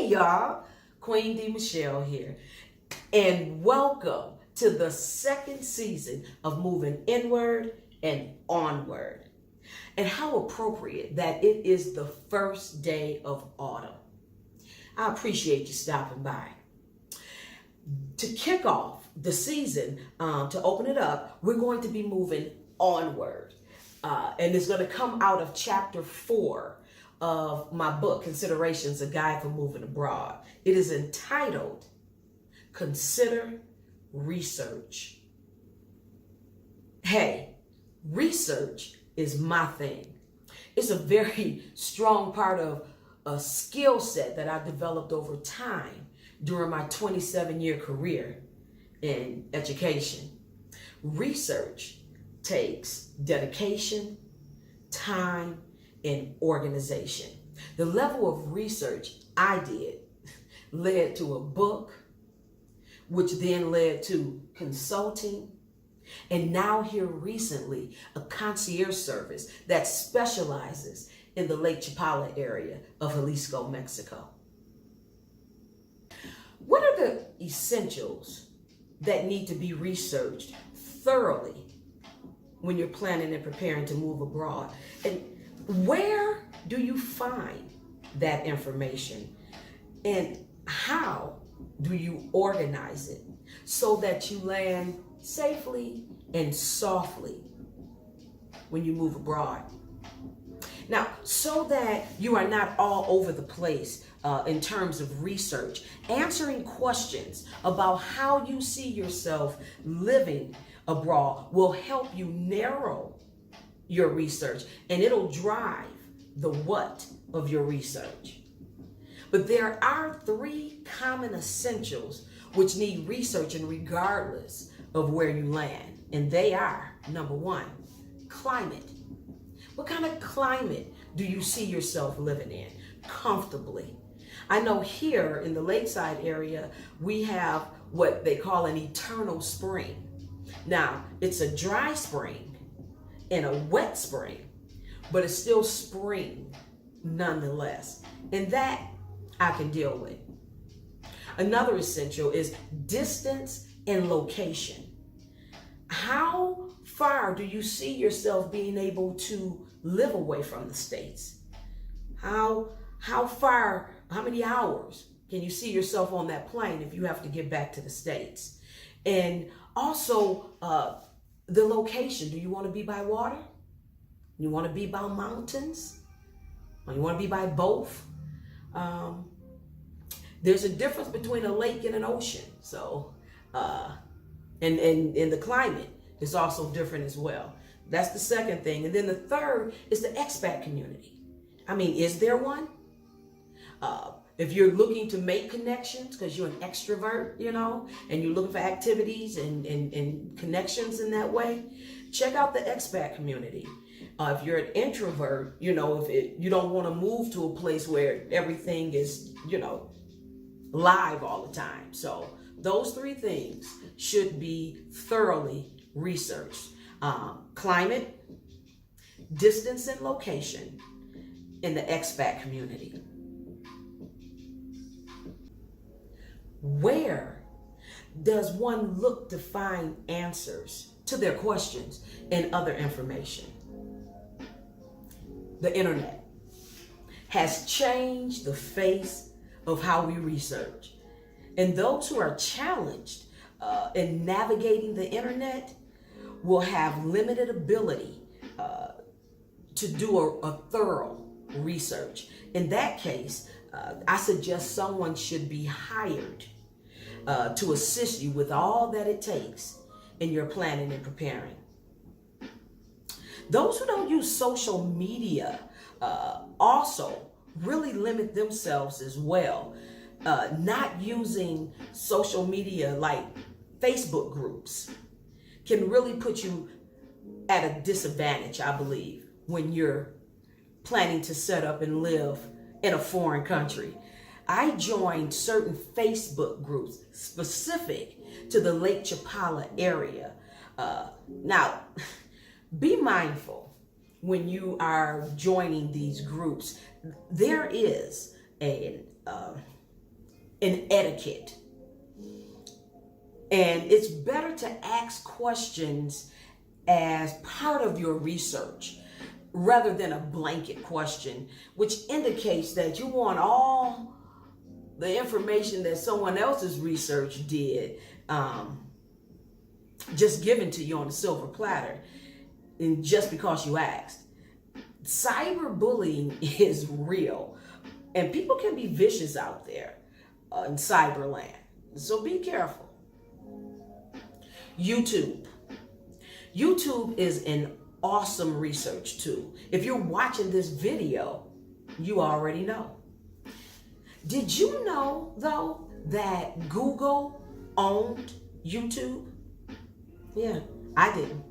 y'all, Queen D. Michelle here, and welcome to the second season of Moving Inward and Onward. And how appropriate that it is the first day of autumn. I appreciate you stopping by. To kick off the season, to open it up, we're going to be moving onward. And it's going to come out of chapter 4 of my book, Considerations, A Guide for Moving Abroad. It is entitled, Consider Research. Hey, research is my thing. It's a very strong part of a skill set that I developed over time during my 27-year career in education. Research takes dedication, time, and organization. The level of research I did led to a book, which then led to consulting, and now here recently, a concierge service that specializes in the Lake Chapala area of Jalisco, Mexico. What are the essentials that need to be researched thoroughly when you're planning and preparing to move abroad? And where do you find that information? And how do you organize it so that you land safely and softly when you move abroad? Now, so that you are not all over the place in terms of research, answering questions about how you see yourself living abroad will help you narrow your research, and it'll drive the what of your research. But there are 3 common essentials which need researching regardless of where you land. And they are, number 1, climate. What kind of climate do you see yourself living in comfortably? I know here in the lakeside area, we have what they call an eternal spring. Now, it's a dry spring and a wet spring, but it's still spring nonetheless. And that I can deal with. Another essential is distance and location. How far do you see yourself being able to live away from the States? How far, how many hours can you see yourself on that plane if you have to get back to the States? And also the location. Do you want to be by water? You want to be by mountains? Or you want to be by both? There's a difference between a lake and an ocean. So, and the climate is also different as well. That's the second thing. And then the third is the expat community. I mean, is there one? If you're looking to make connections because you're an extrovert, and you're looking for activities and connections in that way, check out the expat community. If you're an introvert, you don't want to move to a place where everything is, live all the time. So those 3 things should be thoroughly researched. Climate, distance and location, and the expat community. Where does one look to find answers to their questions and other information? The internet has changed the face of how we research. And those who are challenged in navigating the internet will have limited ability to do a thorough research. In that case, I suggest someone should be hired to assist you with all that it takes in your planning and preparing. Those who don't use social media also really limit themselves as well. Not using social media like Facebook groups can really put you at a disadvantage, I believe, when you're planning to set up and live in a foreign country. I joined certain Facebook groups specific to the Lake Chapala area. Now, be mindful when you are joining these groups. There is and etiquette. And it's better to ask questions as part of your research rather than a blanket question, which indicates that you want all the information that someone else's research did just given to you on a silver platter, and just because you asked. Cyberbullying is real, and people can be vicious out there in cyberland. So be careful. YouTube. YouTube is an awesome research tool. If you're watching this video, you already know. Did you know, though, that Google owned YouTube? Yeah, I didn't.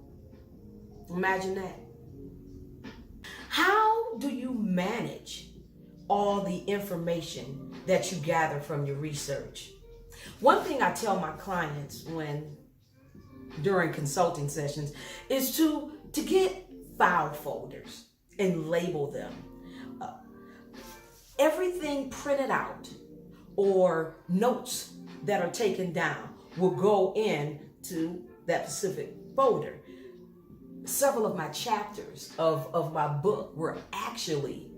Imagine that. How do you manage all the information that you gather from your research? One thing I tell my clients during consulting sessions is to get file folders and label them. Everything printed out or notes that are taken down will go into that specific folder. Several of my chapters of my book were actually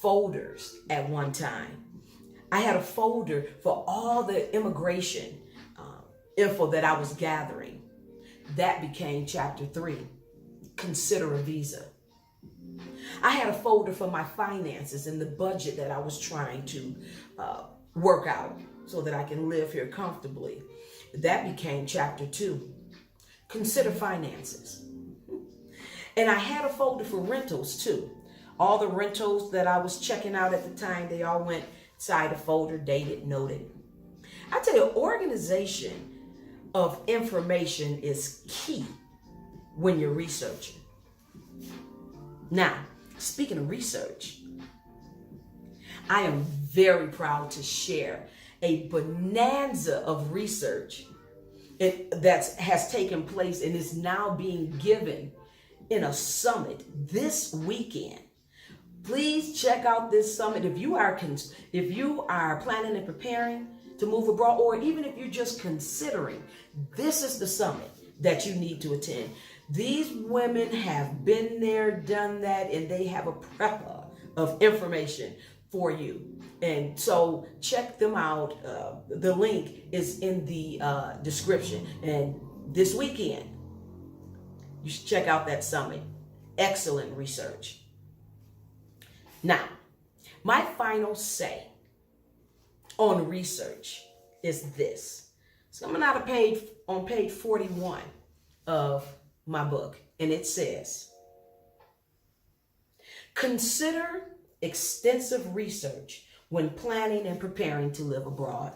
folders at one time. I had a folder for all the immigration info that I was gathering. That became chapter 3, consider a visa. I had a folder for my finances and the budget that I was trying to work out so that I can live here comfortably. That became chapter 2, consider finances. And I had a folder for rentals too. All the rentals that I was checking out at the time, they all went inside a folder, dated, noted. I tell you, organization of information is key when you're researching. Now, speaking of research, I am very proud to share a bonanza of research that has taken place and is now being given in a summit this weekend. Please check out this summit if you are planning and preparing to move abroad, or even if you're just considering. This is the summit that you need to attend. These women have been there, done that, and they have a plethora of information for you. And so check them out. The link is in the description. And this weekend, you should check out that summit. Excellent research. Now, my final say on research is this. It's coming out of on page 41 of my book, and it says, consider extensive research when planning and preparing to live abroad.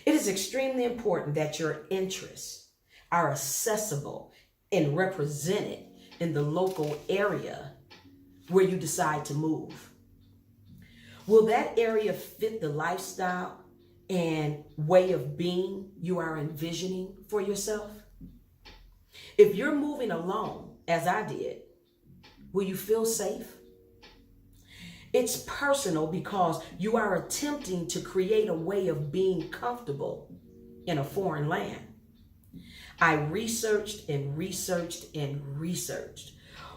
It is extremely important that your interests are accessible and represented in the local area where you decide to move. Will that area fit the lifestyle and way of being you are envisioning for yourself? If you're moving alone, as I did, will you feel safe? It's personal because you are attempting to create a way of being comfortable in a foreign land. I researched and researched and researched.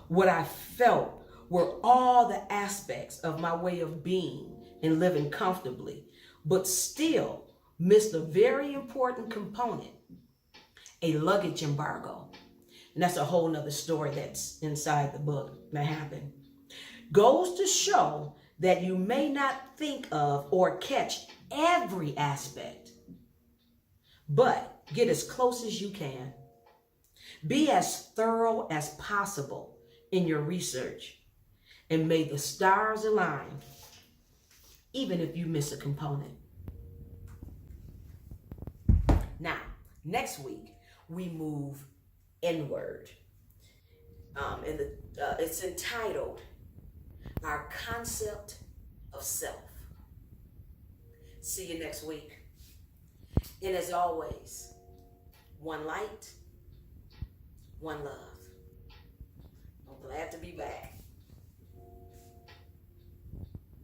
What I felt were all the aspects of my way of being and living comfortably, but still missed a very important component, a luggage embargo. And that's a whole nother story that's inside the book that happened. Goes to show that you may not think of or catch every aspect, but get as close as you can. Be as thorough as possible in your research, and may the stars align, even if you miss a component. Now, next week, we move inward. It's entitled, Our Concept of Self. See you next week. And as always, one light, one love. I'm glad to be back.